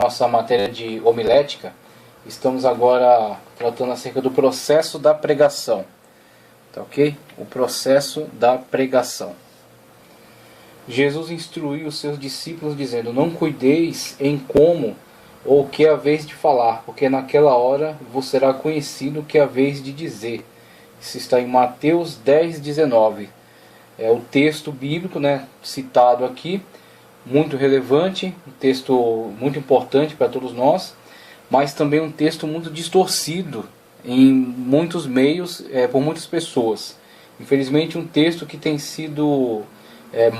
nossa matéria de homilética. Estamos agora tratando acerca do processo da pregação. Tá ok? O processo da pregação. Jesus instruiu os seus discípulos dizendo: não cuideis em como ou que é a vez de falar, porque naquela hora vos será conhecido o que é a vez de dizer. Isso está em Mateus 10:19. É o texto bíblico, citado aqui, muito relevante, um texto muito importante para todos nós, mas também um texto muito distorcido em muitos meios, por muitas pessoas. Infelizmente, um texto que tem sido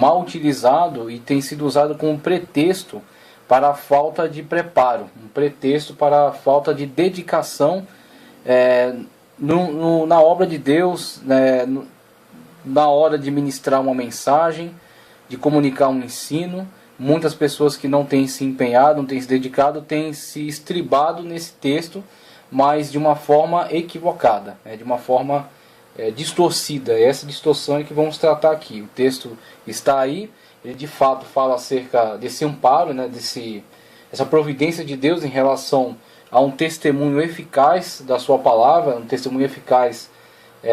mal utilizado e tem sido usado como pretexto para a falta de preparo, um pretexto para a falta de dedicação na obra de Deus, na hora de ministrar uma mensagem, de comunicar um ensino. Muitas pessoas que não têm se empenhado, não têm se dedicado, têm se estribado nesse texto, mas de uma forma equivocada, de uma forma distorcida. Essa distorção é que vamos tratar aqui. O texto está aí, ele de fato fala acerca desse amparo, essa providência de Deus em relação a um testemunho eficaz da sua palavra, um testemunho eficaz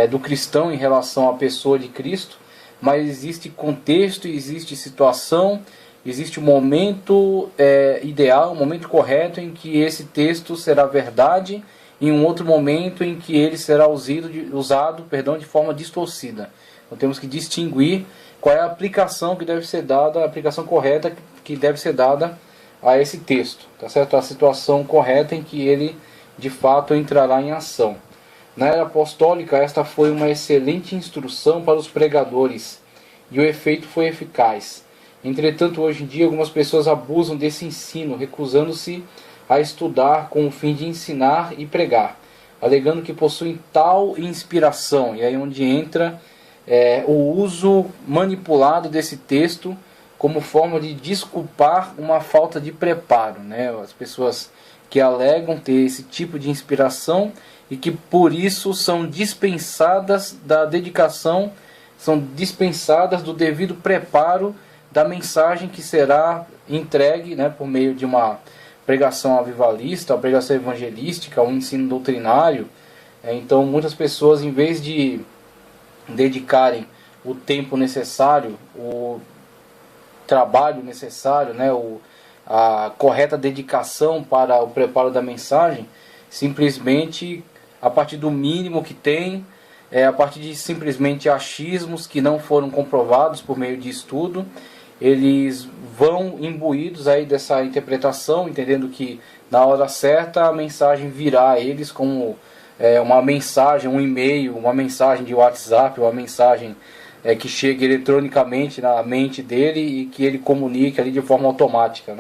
do cristão em relação à pessoa de Cristo. Mas existe contexto, existe situação, existe um momento ideal, um momento correto em que esse texto será verdade, e um outro momento em que ele será usado de forma distorcida. Então temos que distinguir qual é a aplicação que deve ser dada, a aplicação correta que deve ser dada a esse texto, tá certo? A situação correta em que ele de fato entrará em ação. Na era apostólica, esta foi uma excelente instrução para os pregadores, e o efeito foi eficaz. Entretanto, hoje em dia, algumas pessoas abusam desse ensino, recusando-se a estudar com o fim de ensinar e pregar, alegando que possuem tal inspiração. E aí é onde entra o uso manipulado desse texto como forma de desculpar uma falta de preparo. As pessoas que alegam ter esse tipo de inspiração e que por isso são dispensadas da dedicação, são dispensadas do devido preparo da mensagem que será entregue por meio de uma pregação avivalista, uma pregação evangelística, um ensino doutrinário. Então muitas pessoas, em vez de dedicarem o tempo necessário, o trabalho necessário, a correta dedicação para o preparo da mensagem, simplesmente a partir do mínimo que tem, a partir de simplesmente achismos que não foram comprovados por meio de estudo, eles vão imbuídos aí dessa interpretação, entendendo que na hora certa a mensagem virá a eles como uma mensagem, um e-mail, uma mensagem de WhatsApp, uma mensagem que chega eletronicamente na mente dele e que ele comunique ali de forma automática,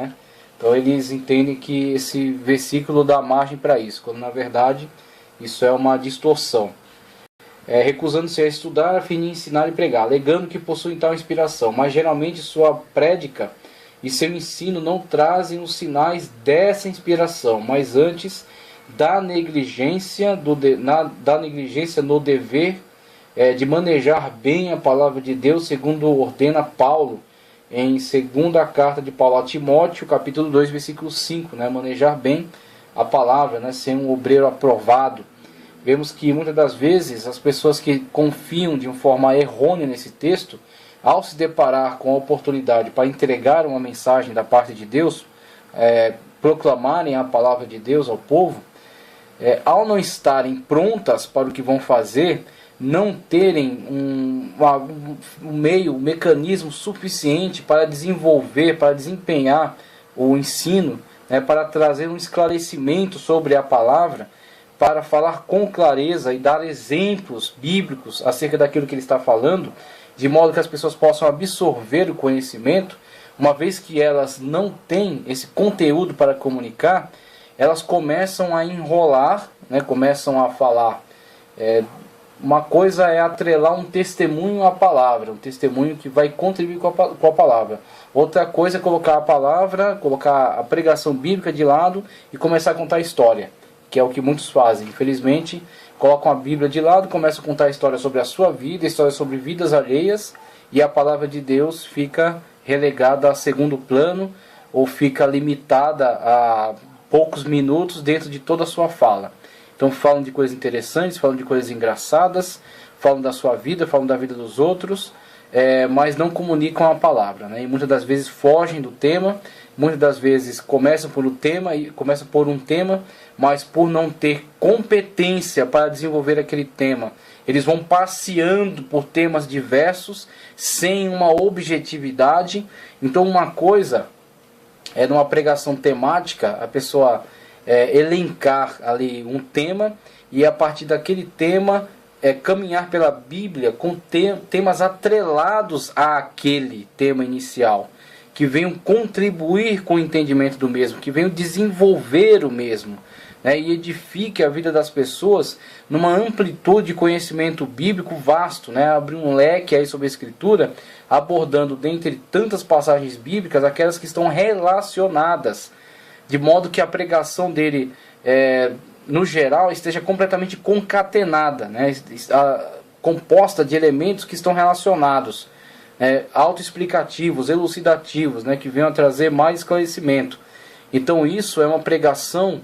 Então eles entendem que esse versículo dá margem para isso, quando na verdade isso é uma distorção. Recusando-se a estudar a fim de ensinar e pregar, alegando que possuem tal inspiração, mas geralmente sua prédica e seu ensino não trazem os sinais dessa inspiração, mas antes da negligência no dever de manejar bem a palavra de Deus, segundo ordena Paulo em segunda carta de Paulo a Timóteo, capítulo 2, versículo 5, manejar bem a palavra, ser um obreiro aprovado. Vemos que muitas das vezes as pessoas que confiam de uma forma errônea nesse texto, ao se deparar com a oportunidade para entregar uma mensagem da parte de Deus, proclamarem a palavra de Deus ao povo, ao não estarem prontas para o que vão fazer, não terem um mecanismo suficiente para desenvolver, para desempenhar o ensino, para trazer um esclarecimento sobre a palavra, para falar com clareza e dar exemplos bíblicos acerca daquilo que ele está falando, de modo que as pessoas possam absorver o conhecimento. Uma vez que elas não têm esse conteúdo para comunicar, elas começam a enrolar, começam a falar. Uma coisa é atrelar um testemunho à palavra, um testemunho que vai contribuir com a palavra. Outra coisa é colocar a palavra, colocar a pregação bíblica de lado e começar a contar a história, que é o que muitos fazem. Infelizmente, colocam a Bíblia de lado, começam a contar a história sobre a sua vida, história sobre vidas alheias, e a palavra de Deus fica relegada a segundo plano, ou fica limitada a poucos minutos dentro de toda a sua fala. Então falam de coisas interessantes, falam de coisas engraçadas, falam da sua vida, falam da vida dos outros, mas não comunicam a palavra, né? E muitas das vezes fogem do tema, muitas das vezes começam por um tema, mas por não ter competência para desenvolver aquele tema, eles vão passeando por temas diversos, sem uma objetividade. Então uma coisa numa pregação temática, a pessoa elencar ali um tema, e a partir daquele tema caminhar pela Bíblia com temas atrelados àquele tema inicial, que venham contribuir com o entendimento do mesmo, que venham desenvolver o mesmo, né, e edifique a vida das pessoas numa amplitude de conhecimento bíblico vasto, né, abrir um leque aí sobre a Escritura, abordando dentre tantas passagens bíblicas aquelas que estão relacionadas, de modo que a pregação dele, no geral, esteja completamente concatenada, né, composta de elementos que estão relacionados, autoexplicativos, elucidativos, né, que venham a trazer mais esclarecimento. Então isso é uma pregação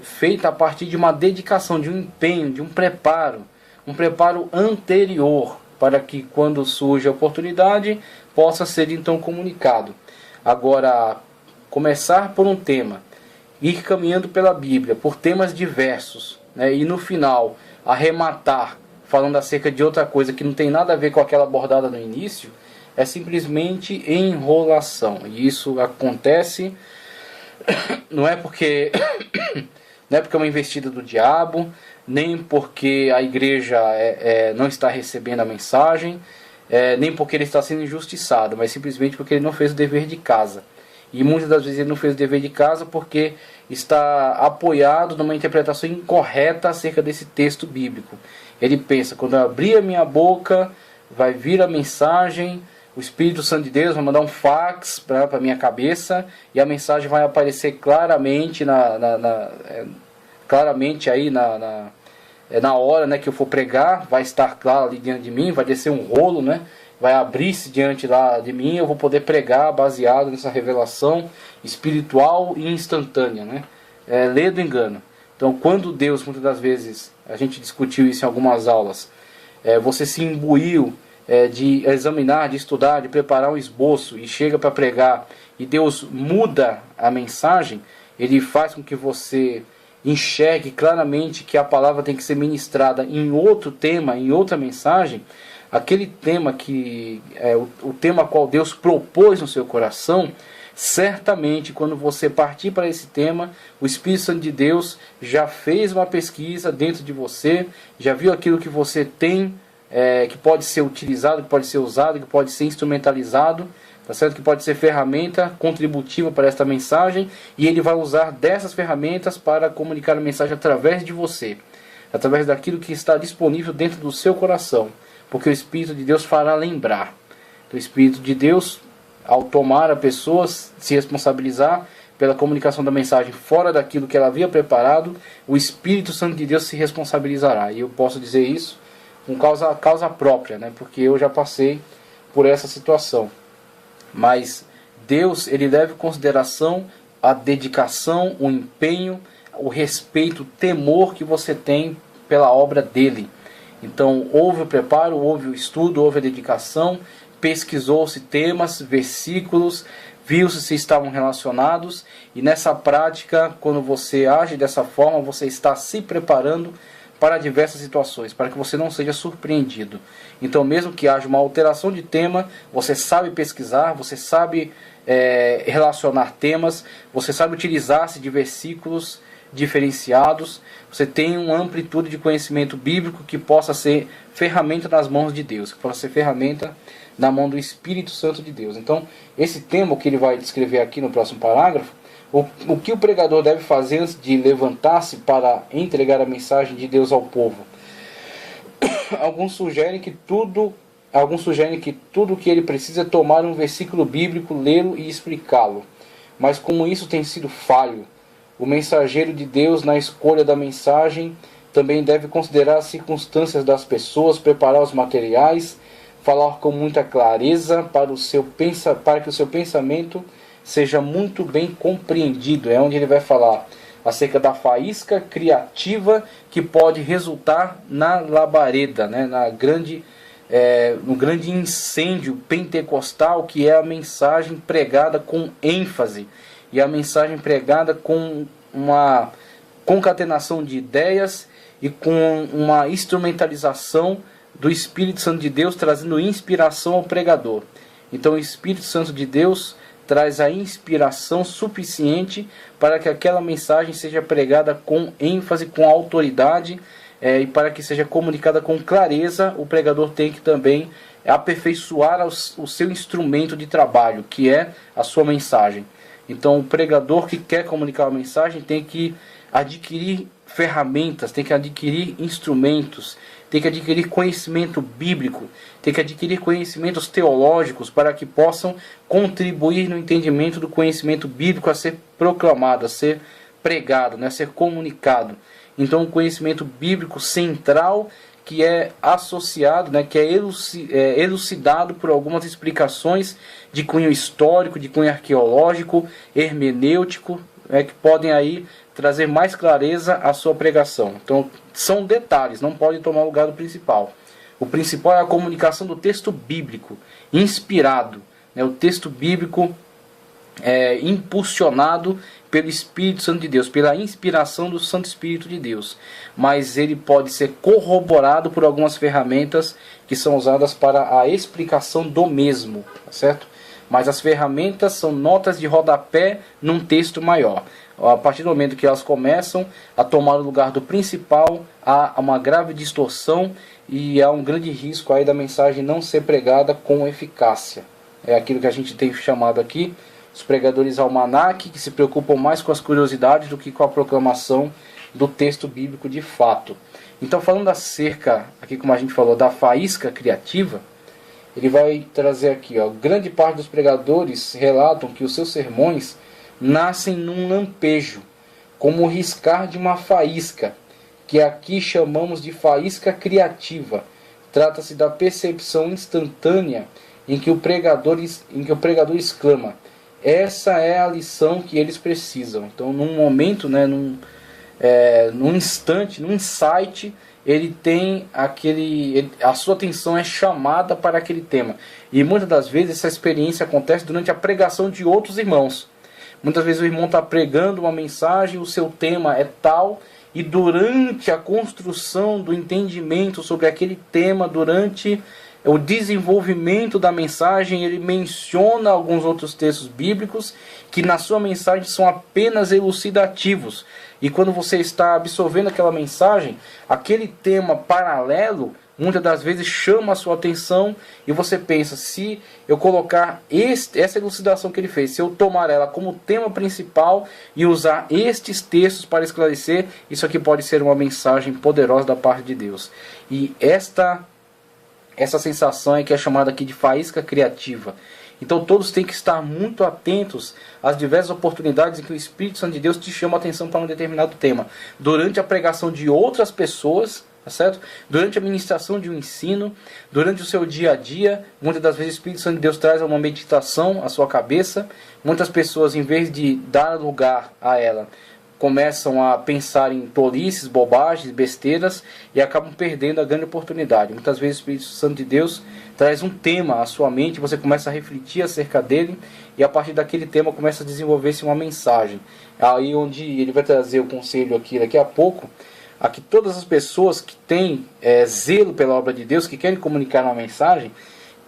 feita a partir de uma dedicação, de um empenho, de um preparo anterior, para que quando surge a oportunidade possa ser então comunicado. Agora, começar por um tema, ir caminhando pela Bíblia por temas diversos, né, e no final arrematar falando acerca de outra coisa que não tem nada a ver com aquela abordada no início, é simplesmente enrolação. E isso acontece não é porque é uma investida do diabo, nem porque a igreja não está recebendo a mensagem, nem porque ele está sendo injustiçado, mas simplesmente porque ele não fez o dever de casa. E muitas das vezes ele não fez o dever de casa porque está apoiado numa interpretação incorreta acerca desse texto bíblico. Ele pensa, quando eu abrir a minha boca, vai vir a mensagem, o Espírito Santo de Deus vai mandar um fax para a minha cabeça, e a mensagem vai aparecer claramente aí na hora, né, que eu for pregar, vai estar claro ali diante de mim, vai descer um rolo, né, vai abrir-se diante lá de mim, eu vou poder pregar baseado nessa revelação espiritual e instantânea, né, lê do engano. Então, quando Deus, muitas das vezes, a gente discutiu isso em algumas aulas, você se imbuiu de examinar, de estudar, de preparar um esboço e chega para pregar, e Deus muda a mensagem, Ele faz com que você enxergue claramente que a palavra tem que ser ministrada em outro tema, em outra mensagem, aquele tema que o tema qual Deus propôs no seu coração. Certamente, quando você partir para esse tema, o Espírito Santo de Deus já fez uma pesquisa dentro de você, já viu aquilo que você tem, que pode ser utilizado, que pode ser usado, que pode ser instrumentalizado, tá certo? Que pode ser ferramenta contributiva para esta mensagem, e ele vai usar dessas ferramentas para comunicar a mensagem através de você, através daquilo que está disponível dentro do seu coração, porque o Espírito de Deus fará lembrar. Então, o Espírito de Deus, ao tomar a pessoa, se responsabilizar pela comunicação da mensagem fora daquilo que ela havia preparado, o Espírito Santo de Deus se responsabilizará. E eu posso dizer isso com causa própria, né? Porque eu já passei por essa situação. Mas Deus, Ele leva em consideração a dedicação, o empenho, o respeito, o temor que você tem pela obra dEle. Então, houve o preparo, houve o estudo, houve a dedicação, pesquisou-se temas, versículos, viu-se se estavam relacionados, e nessa prática, quando você age dessa forma, você está se preparando para diversas situações, para que você não seja surpreendido. Então, mesmo que haja uma alteração de tema, você sabe pesquisar, você sabe relacionar temas, você sabe utilizar-se de versículos diferenciados, você tem uma amplitude de conhecimento bíblico que possa ser ferramenta nas mãos de Deus, que possa ser ferramenta na mão do Espírito Santo de Deus. Então, esse tema que ele vai descrever aqui no próximo parágrafo, o que o pregador deve fazer antes de levantar-se para entregar a mensagem de Deus ao povo? Alguns sugerem que tudo o que ele precisa é tomar um versículo bíblico, lê-lo e explicá-lo. Mas como isso tem sido falho, o mensageiro de Deus, na escolha da mensagem, também deve considerar as circunstâncias das pessoas, preparar os materiais, falar com muita clareza para que o seu pensamento seja muito bem compreendido. É onde ele vai falar acerca da faísca criativa que pode resultar na labareda, né? No grande incêndio pentecostal, que é a mensagem pregada com ênfase, e a mensagem pregada com uma concatenação de ideias e com uma instrumentalização do Espírito Santo de Deus, trazendo inspiração ao pregador. Então o Espírito Santo de Deus traz a inspiração suficiente para que aquela mensagem seja pregada com ênfase, com autoridade, e para que seja comunicada com clareza. O pregador tem que também aperfeiçoar o seu instrumento de trabalho, que é a sua mensagem. Então o pregador que quer comunicar a mensagem tem que adquirir ferramentas, tem que adquirir instrumentos, tem que adquirir conhecimento bíblico, tem que adquirir conhecimentos teológicos para que possam contribuir no entendimento do conhecimento bíblico a ser proclamado, a ser pregado, né, a ser comunicado. Então o conhecimento bíblico central que é associado, né, que é elucidado por algumas explicações de cunho histórico, de cunho arqueológico, hermenêutico, que podem aí trazer mais clareza à sua pregação. Então são detalhes, não podem tomar lugar do principal. O principal é a comunicação do texto bíblico, inspirado, né, o texto bíblico impulsionado pelo Espírito Santo de Deus, pela inspiração do Santo Espírito de Deus. Mas ele pode ser corroborado por algumas ferramentas que são usadas para a explicação do mesmo, certo? Mas as ferramentas são notas de rodapé num texto maior. A partir do momento que elas começam a tomar o lugar do principal, há uma grave distorção e há um grande risco aí da mensagem não ser pregada com eficácia. É aquilo que a gente tem chamado aqui os pregadores almanaque, que se preocupam mais com as curiosidades do que com a proclamação do texto bíblico de fato. Então, falando acerca, aqui como a gente falou, da faísca criativa, ele vai trazer aqui, grande parte dos pregadores relatam que os seus sermões nascem num lampejo, como o riscar de uma faísca, que aqui chamamos de faísca criativa. Trata-se da percepção instantânea em que o pregador exclama: essa é a lição que eles precisam. Então, num momento, né, num instante, num insight, ele tem a sua atenção é chamada para aquele tema. E muitas das vezes essa experiência acontece durante a pregação de outros irmãos. Muitas vezes o irmão está pregando uma mensagem, o seu tema é tal, e durante a construção do entendimento sobre aquele tema, durante o desenvolvimento da mensagem, ele menciona alguns outros textos bíblicos que na sua mensagem são apenas elucidativos. E quando você está absorvendo aquela mensagem, aquele tema paralelo muitas das vezes chama a sua atenção e você pensa: se eu colocar essa elucidação que ele fez, se eu tomar ela como tema principal e usar estes textos para esclarecer, isso aqui pode ser uma mensagem poderosa da parte de Deus. E essa sensação é que é chamada aqui de faísca criativa. Então todos têm que estar muito atentos às diversas oportunidades em que o Espírito Santo de Deus te chama a atenção para um determinado tema. Durante a pregação de outras pessoas, tá certo? Durante a ministração de um ensino, durante o seu dia a dia, muitas das vezes o Espírito Santo de Deus traz uma meditação à sua cabeça. Muitas pessoas, em vez de dar lugar a ela, começam a pensar em tolices, bobagens, besteiras e acabam perdendo a grande oportunidade. Muitas vezes o Espírito Santo de Deus traz um tema à sua mente, você começa a refletir acerca dele e a partir daquele tema começa a desenvolver-se uma mensagem. Aí onde ele vai trazer o conselho aqui daqui a pouco, a que todas as pessoas que têm zelo pela obra de Deus, que querem comunicar uma mensagem,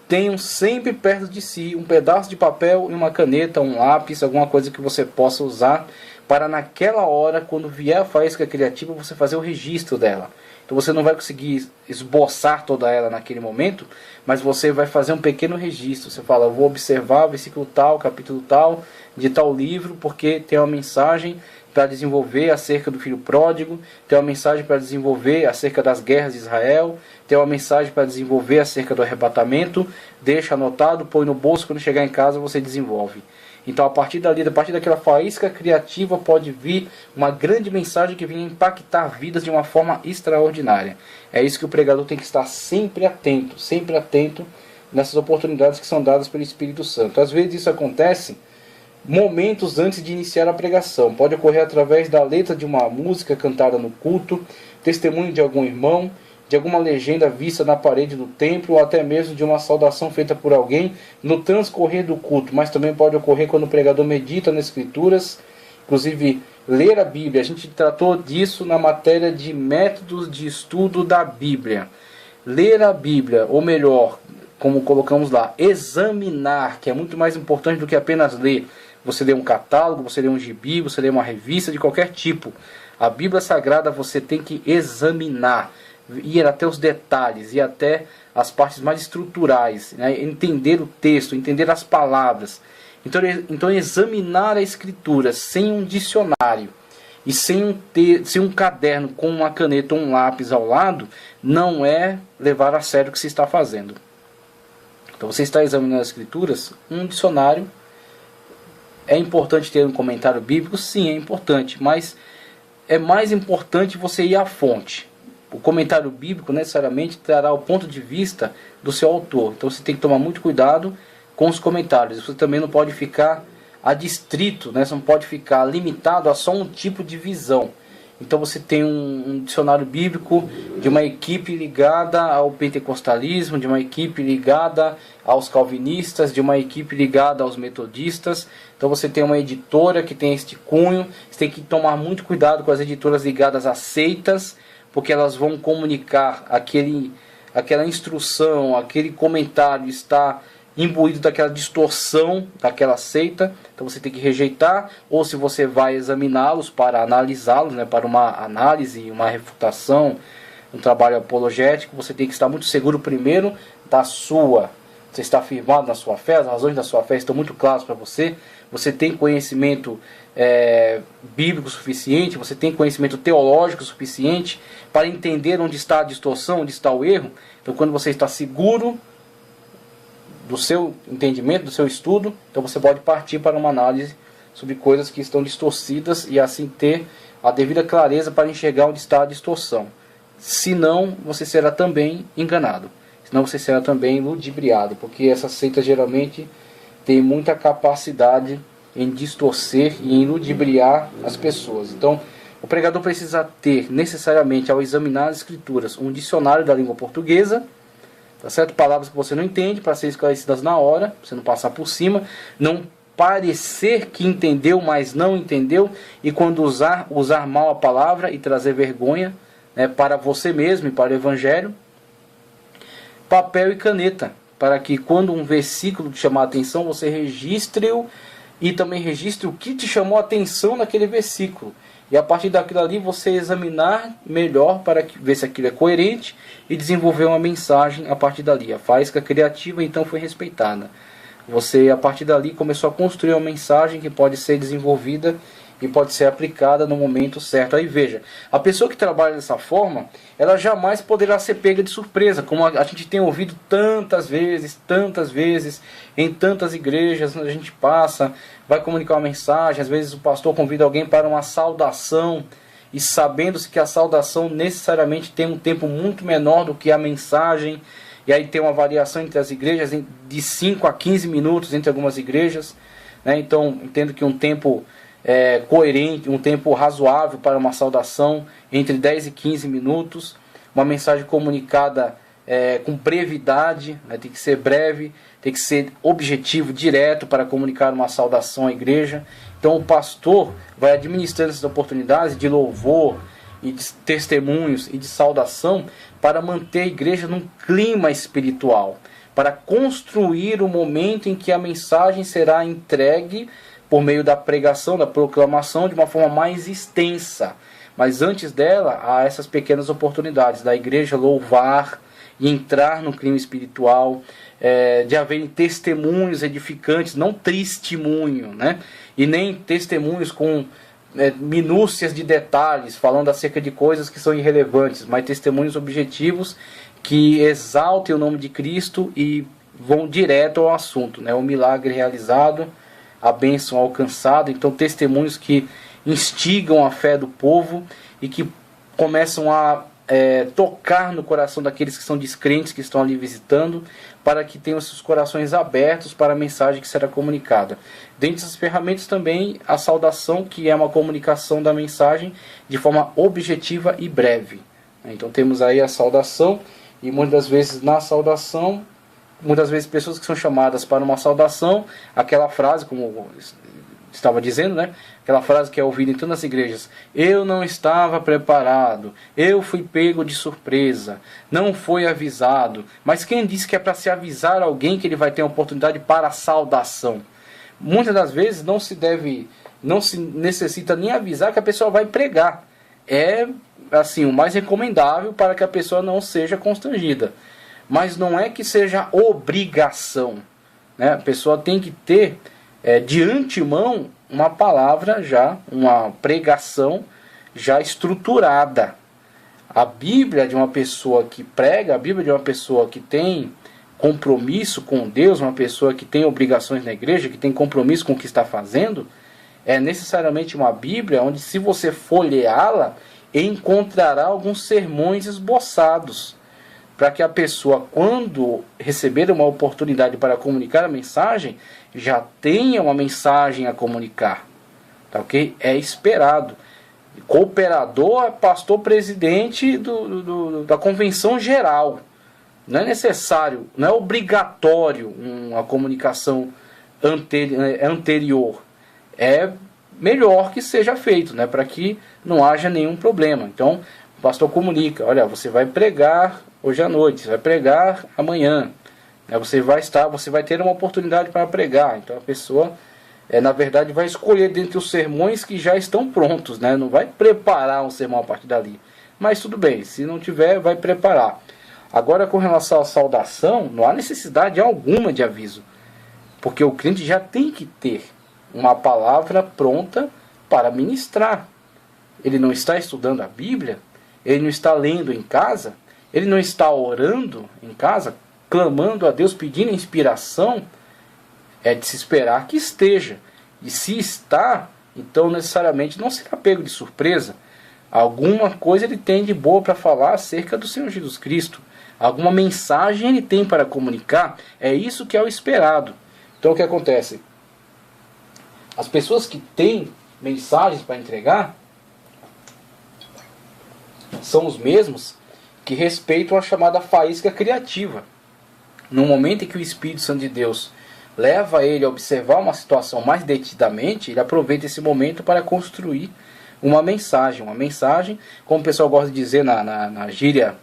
tenham sempre perto de si um pedaço de papel e uma caneta, um lápis, alguma coisa que você possa usar para naquela hora, quando vier a faísca criativa, você fazer o registro dela. Então você não vai conseguir esboçar toda ela naquele momento, mas você vai fazer um pequeno registro. Você fala: eu vou observar versículo tal, capítulo tal, de tal livro, porque tem uma mensagem para desenvolver acerca do filho pródigo, tem uma mensagem para desenvolver acerca das guerras de Israel, tem uma mensagem para desenvolver acerca do arrebatamento. Deixa anotado, põe no bolso, quando chegar em casa você desenvolve. Então a partir dali, a partir daquela faísca criativa, pode vir uma grande mensagem que venha impactar vidas de uma forma extraordinária. É isso que o pregador tem que estar sempre atento nessas oportunidades que são dadas pelo Espírito Santo. Às vezes isso acontece momentos antes de iniciar a pregação. Pode ocorrer através da letra de uma música cantada no culto, testemunho de algum irmão, de alguma legenda vista na parede do templo, ou até mesmo de uma saudação feita por alguém no transcorrer do culto. Mas também pode ocorrer quando o pregador medita nas Escrituras, inclusive ler a Bíblia. A gente tratou disso na matéria de métodos de estudo da Bíblia. Ler a Bíblia, ou melhor, como colocamos lá, examinar, que é muito mais importante do que apenas ler. Você lê um catálogo, você lê um gibi, você lê uma revista de qualquer tipo. A Bíblia Sagrada você tem que examinar, ir até os detalhes, ir até as partes mais estruturais, né? Entender o texto, entender as palavras. Então examinar a Escritura sem um dicionário e sem um caderno com uma caneta ou um lápis ao lado, não é levar a sério o que se está fazendo. Então você está examinando as Escrituras, um dicionário. É importante ter um comentário bíblico? Sim, é importante, mas é mais importante você ir à fonte. O comentário bíblico necessariamente trará o ponto de vista do seu autor. Então você tem que tomar muito cuidado com os comentários. Você também não pode ficar adstrito, né? Você não pode ficar limitado a só um tipo de visão. Então você tem um dicionário bíblico de uma equipe ligada ao pentecostalismo, de uma equipe ligada aos calvinistas, de uma equipe ligada aos metodistas. Então você tem uma editora que tem este cunho. Você tem que tomar muito cuidado com as editoras ligadas a seitas, porque elas vão comunicar aquela instrução, aquele comentário está imbuído daquela distorção daquela seita. Então você tem que rejeitar, ou se você vai examiná-los para analisá-los, né, para uma análise, uma refutação, um trabalho apologético, você tem que estar muito seguro primeiro você está firmado na sua fé, as razões da sua fé estão muito claras para você, você tem conhecimento bíblico suficiente, você tem conhecimento teológico suficiente para entender onde está a distorção, onde está o erro. Então quando você está seguro do seu entendimento, do seu estudo, então você pode partir para uma análise sobre coisas que estão distorcidas e assim ter a devida clareza para enxergar onde está a distorção. Senão, você será também enganado. Senão você será também ludibriado, porque essa seita geralmente tem muita capacidade em distorcer e em ludibriar as pessoas. Então, o pregador precisa ter necessariamente, ao examinar as Escrituras, um dicionário da língua portuguesa, tá certo? Palavras que você não entende, para ser esclarecidas na hora, pra você não passar por cima, não parecer que entendeu, mas não entendeu, e quando usar mal a palavra e trazer vergonha, né, para você mesmo e para o Evangelho. Papel e caneta, para que quando um versículo te chamar a atenção, você registre-o e também registre o que te chamou a atenção naquele versículo. E a partir daquilo ali você examinar melhor para ver se aquilo é coerente e desenvolver uma mensagem a partir dali. A faísca criativa então foi respeitada. Você a partir dali começou a construir uma mensagem que pode ser desenvolvida e pode ser aplicada no momento certo. Aí veja, a pessoa que trabalha dessa forma, ela jamais poderá ser pega de surpresa, como a gente tem ouvido tantas vezes, em tantas igrejas, a gente passa, vai comunicar uma mensagem, às vezes o pastor convida alguém para uma saudação, e sabendo-se que a saudação necessariamente tem um tempo muito menor do que a mensagem, e aí tem uma variação entre as igrejas de 5 a 15 minutos entre algumas igrejas, né? Então entendo que um tempo coerente, um tempo razoável para uma saudação, entre 10 e 15 minutos, uma mensagem comunicada com brevidade, né? Tem que ser breve, tem que ser objetivo, direto para comunicar uma saudação à igreja. Então o pastor vai administrando essas oportunidades de louvor e de testemunhos e de saudação para manter a igreja num clima espiritual, para construir o momento em que a mensagem será entregue por meio da pregação, da proclamação, de uma forma mais extensa. Mas antes dela, há essas pequenas oportunidades da igreja louvar e entrar no clima espiritual, de haverem testemunhos edificantes, não testemunho, né? E nem testemunhos com minúcias de detalhes, falando acerca de coisas que são irrelevantes, mas testemunhos objetivos que exaltem o nome de Cristo e vão direto ao assunto, né? O milagre realizado, a bênção alcançada. Então testemunhos que instigam a fé do povo e que começam a tocar no coração daqueles que são descrentes, que estão ali visitando, para que tenham seus corações abertos para a mensagem que será comunicada. Dentre essas ferramentas também a saudação, que é uma comunicação da mensagem de forma objetiva e breve. Então temos aí a saudação, e muitas vezes na saudação, muitas vezes pessoas que são chamadas para uma saudação, aquela frase, como estava dizendo, né? Aquela frase que é ouvida em todas as igrejas: eu não estava preparado, eu fui pego de surpresa, não foi avisado. Mas quem disse que é para se avisar alguém que ele vai ter uma oportunidade para a saudação? Muitas das vezes não se necessita nem avisar que a pessoa vai pregar. É assim, o mais recomendável para que a pessoa não seja constrangida. Mas não é que seja obrigação, né? A pessoa tem que ter de antemão uma palavra já, uma pregação já estruturada. A Bíblia de uma pessoa que prega, a Bíblia de uma pessoa que tem compromisso com Deus, uma pessoa que tem obrigações na igreja, que tem compromisso com o que está fazendo, é necessariamente uma Bíblia onde, se você folheá-la, encontrará alguns sermões esboçados, para que a pessoa, quando receber uma oportunidade para comunicar a mensagem, já tenha uma mensagem a comunicar. Tá ok? É esperado. Cooperador é pastor presidente da convenção geral. Não é necessário, não é obrigatório uma comunicação anterior. É melhor que seja feito, né, para que não haja nenhum problema. Então, o pastor comunica: olha, você vai pregar hoje à noite, você vai pregar amanhã, né, você vai ter uma oportunidade para pregar. Então a pessoa, na verdade, vai escolher dentre os sermões que já estão prontos, né, não vai preparar um sermão a partir dali. Mas tudo bem, se não tiver, vai preparar. Agora, com relação à saudação, não há necessidade alguma de aviso, porque o crente já tem que ter uma palavra pronta para ministrar. Ele não está estudando a Bíblia, ele não está lendo em casa, ele não está orando em casa, clamando a Deus, pedindo inspiração. É de se esperar que esteja. E se está, então necessariamente não será pego de surpresa. Alguma coisa ele tem de boa para falar acerca do Senhor Jesus Cristo. Alguma mensagem ele tem para comunicar. É isso que é o esperado. Então o que acontece? As pessoas que têm mensagens para entregar são os mesmos que respeitam a chamada faísca criativa. No momento em que o Espírito Santo de Deus leva ele a observar uma situação mais detidamente, ele aproveita esse momento para construir uma mensagem. Uma mensagem, como o pessoal gosta de dizer na gíria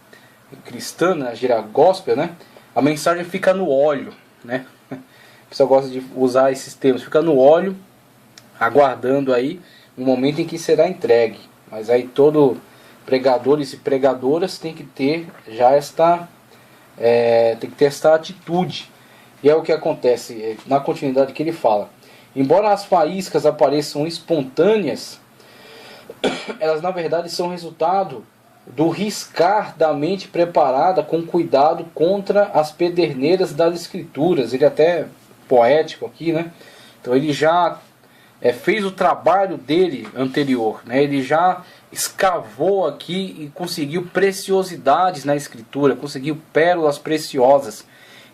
cristã, na gíria gospel, né? A mensagem fica no óleo, né? O pessoal gosta de usar esses termos: fica no óleo, aguardando aí um momento em que será entregue. Mas aí todo pregadores e pregadoras tem que ter já esta atitude. E é o que acontece na continuidade que ele fala: embora as faíscas apareçam espontâneas, elas na verdade são resultado do riscar da mente preparada com cuidado contra as pederneiras das escrituras. Ele é até poético aqui, né? Então ele já fez o trabalho dele anterior, né? Ele já escavou aqui e conseguiu preciosidades na escritura, conseguiu pérolas preciosas,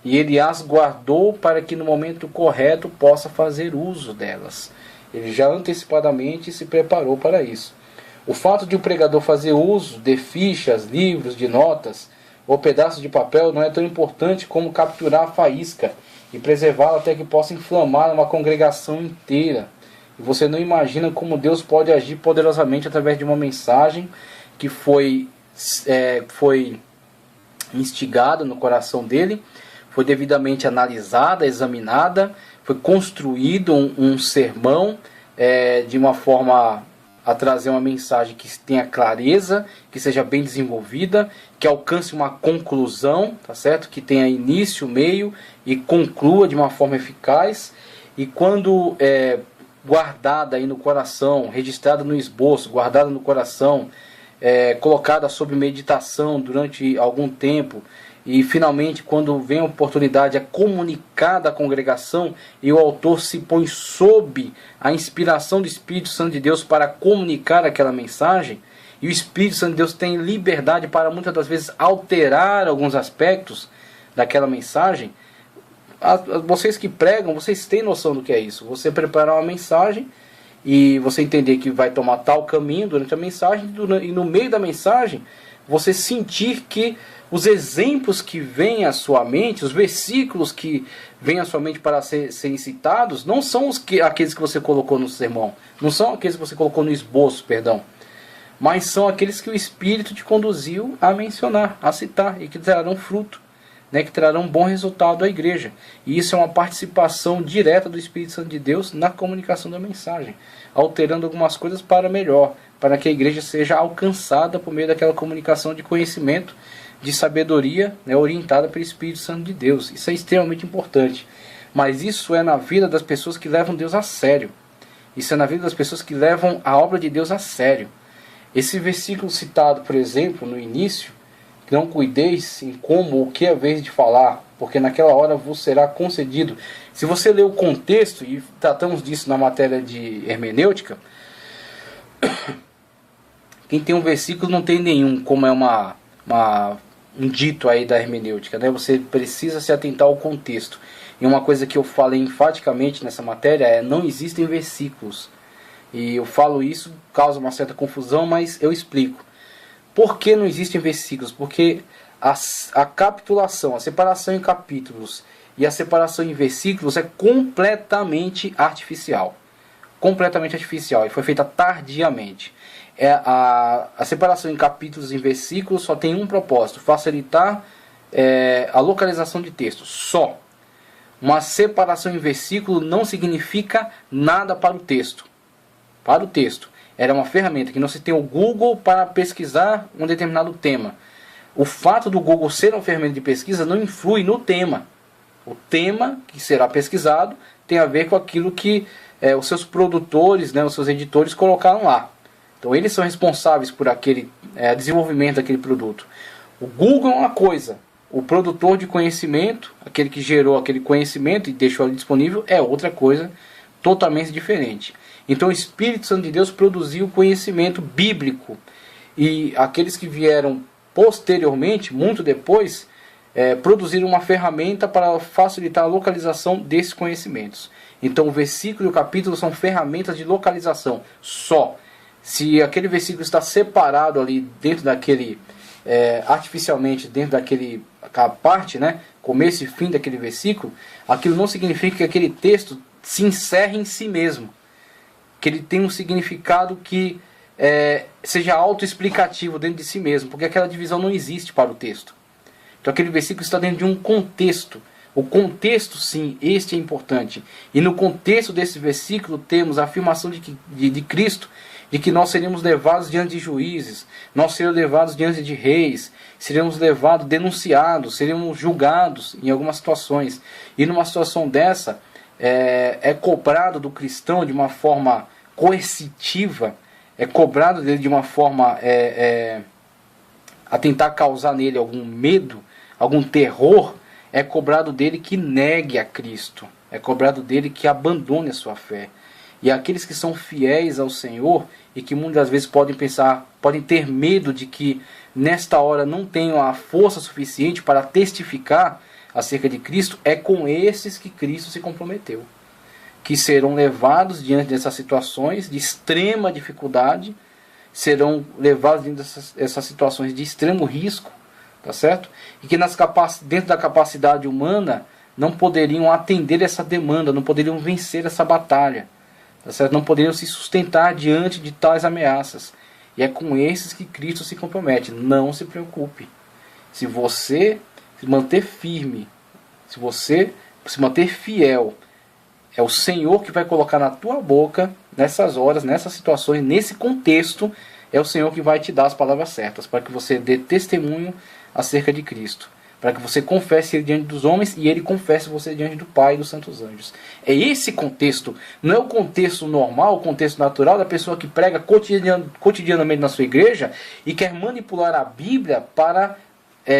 e ele as guardou para que no momento correto possa fazer uso delas. Ele já antecipadamente se preparou para isso. O fato de o pregador fazer uso de fichas, livros, de notas ou pedaços de papel não é tão importante como capturar a faísca e preservá-la até que possa inflamar uma congregação inteira. E você não imagina como Deus pode agir poderosamente através de uma mensagem que foi instigada no coração dele, foi devidamente analisada, examinada, foi construído um sermão de uma forma a trazer uma mensagem que tenha clareza, que seja bem desenvolvida, que alcance uma conclusão, tá certo? Que tenha início, meio e conclua de uma forma eficaz. E quando guardada aí no coração, registrada no esboço, guardada no coração, colocada sob meditação durante algum tempo, e finalmente quando vem a oportunidade é comunicada à congregação e o autor se põe sob a inspiração do Espírito Santo de Deus para comunicar aquela mensagem, e o Espírito Santo de Deus tem liberdade para muitas das vezes alterar alguns aspectos daquela mensagem, vocês que pregam, vocês têm noção do que é isso. Você preparar uma mensagem e você entender que vai tomar tal caminho durante a mensagem, e no meio da mensagem você sentir que os exemplos que vêm à sua mente, os versículos que vêm à sua mente para serem citados, não são aqueles que você colocou no sermão, não são aqueles que você colocou no esboço, perdão, mas são aqueles que o Espírito te conduziu a mencionar, a citar, e que trarão fruto, né, que trarão um bom resultado à igreja. E isso é uma participação direta do Espírito Santo de Deus na comunicação da mensagem, alterando algumas coisas para melhor, para que a igreja seja alcançada por meio daquela comunicação de conhecimento, de sabedoria, né, orientada pelo Espírito Santo de Deus. Isso é extremamente importante. Mas isso é na vida das pessoas que levam Deus a sério. Isso é na vida das pessoas que levam a obra de Deus a sério. Esse versículo citado, por exemplo, no início, não cuideis em como ou que é vez de falar, porque naquela hora vos será concedido. Se você ler o contexto, e tratamos disso na matéria de hermenêutica, quem tem um versículo não tem nenhum, como é um dito aí da hermenêutica, né? Você precisa se atentar ao contexto. E uma coisa que eu falei enfaticamente nessa matéria é: não existem versículos. E eu falo isso, causa uma certa confusão, mas eu explico. Por que não existem versículos? Porque a capitulação, a separação em capítulos e a separação em versículos é completamente artificial. Completamente artificial, e foi feita tardiamente. A separação em capítulos e em versículos só tem um propósito: facilitar a localização de texto. Só. Uma separação em versículo não significa nada para o texto. Para o texto. Era uma ferramenta que não se tem o Google para pesquisar um determinado tema. O fato do Google ser uma ferramenta de pesquisa não influi no tema. O tema que será pesquisado tem a ver com aquilo que os seus produtores, né, os seus editores colocaram lá. Então eles são responsáveis por aquele desenvolvimento daquele produto. O Google é uma coisa, o produtor de conhecimento, aquele que gerou aquele conhecimento e deixou ele disponível, é outra coisa totalmente diferente. Então o Espírito Santo de Deus produziu conhecimento bíblico, e aqueles que vieram posteriormente, muito depois, produziram uma ferramenta para facilitar a localização desses conhecimentos. Então o versículo e o capítulo são ferramentas de localização só. Se aquele versículo está separado ali dentro daquele, artificialmente dentro daquela parte, né, começo e fim daquele versículo, aquilo não significa que aquele texto se encerre em si mesmo, que ele tenha um significado que seja autoexplicativo dentro de si mesmo, porque aquela divisão não existe para o texto. Então aquele versículo está dentro de um contexto. O contexto, sim, este é importante. E no contexto desse versículo temos a afirmação de Cristo, de que nós seremos levados diante de juízes, nós seremos levados diante de reis, seremos levados, denunciados, seremos julgados em algumas situações. E numa situação dessa, é cobrado do cristão de uma forma coercitiva, é cobrado dele de uma forma a tentar causar nele algum medo, algum terror, é cobrado dele que negue a Cristo, é cobrado dele que abandone a sua fé. E aqueles que são fiéis ao Senhor e que muitas vezes podem ter medo de que nesta hora não tenham a força suficiente para testificar acerca de Cristo, é com esses que Cristo se comprometeu, que serão levados diante dessas situações de extrema dificuldade, serão levados diante dessas situações de extremo risco, tá certo? E que dentro da capacidade humana não poderiam atender essa demanda, não poderiam vencer essa batalha, tá certo? Não poderiam se sustentar diante de tais ameaças. E é com esses que Cristo se compromete. Não se preocupe. Se você se manter firme, se você se manter fiel, é o Senhor que vai colocar na tua boca, nessas horas, nessas situações, nesse contexto, é o Senhor que vai te dar as palavras certas, para que você dê testemunho acerca de Cristo, para que você confesse Ele diante dos homens e Ele confesse você diante do Pai e dos santos anjos. É esse contexto, não é o contexto normal, o contexto natural da pessoa que prega cotidianamente na sua igreja e quer manipular a Bíblia para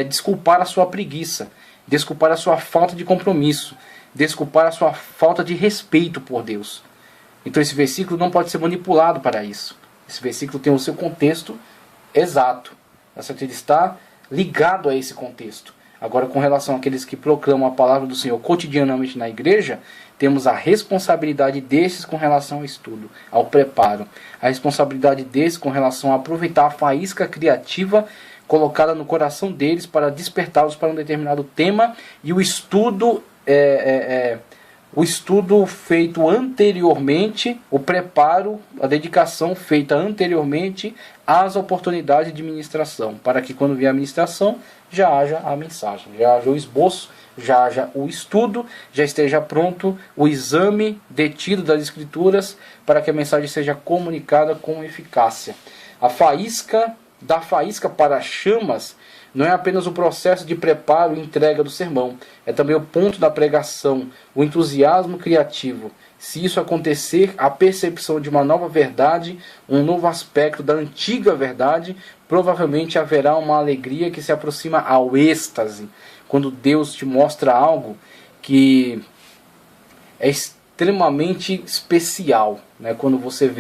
desculpar a sua preguiça, desculpar a sua falta de compromisso, desculpar a sua falta de respeito por Deus. Então esse versículo não pode ser manipulado para isso. Esse versículo tem o seu contexto exato. Tá certo? Ele está ligado a esse contexto. Agora, com relação àqueles que proclamam a palavra do Senhor cotidianamente na igreja, temos a responsabilidade desses com relação ao estudo, ao preparo. A responsabilidade desses com relação a aproveitar a faísca criativa colocada no coração deles para despertá-los para um determinado tema, e o estudo feito anteriormente, o preparo, a dedicação feita anteriormente às oportunidades de ministração, para que quando vier a ministração já haja a mensagem, já haja o esboço, já haja o estudo, já esteja pronto o exame detido das Escrituras, para que a mensagem seja comunicada com eficácia. Da faísca para as chamas não é apenas o processo de preparo e entrega do sermão, é também o ponto da pregação, o entusiasmo criativo. Se isso acontecer, a percepção de uma nova verdade, um novo aspecto da antiga verdade, provavelmente haverá uma alegria que se aproxima ao êxtase, quando Deus te mostra algo que é extremamente especial, né? Quando você vê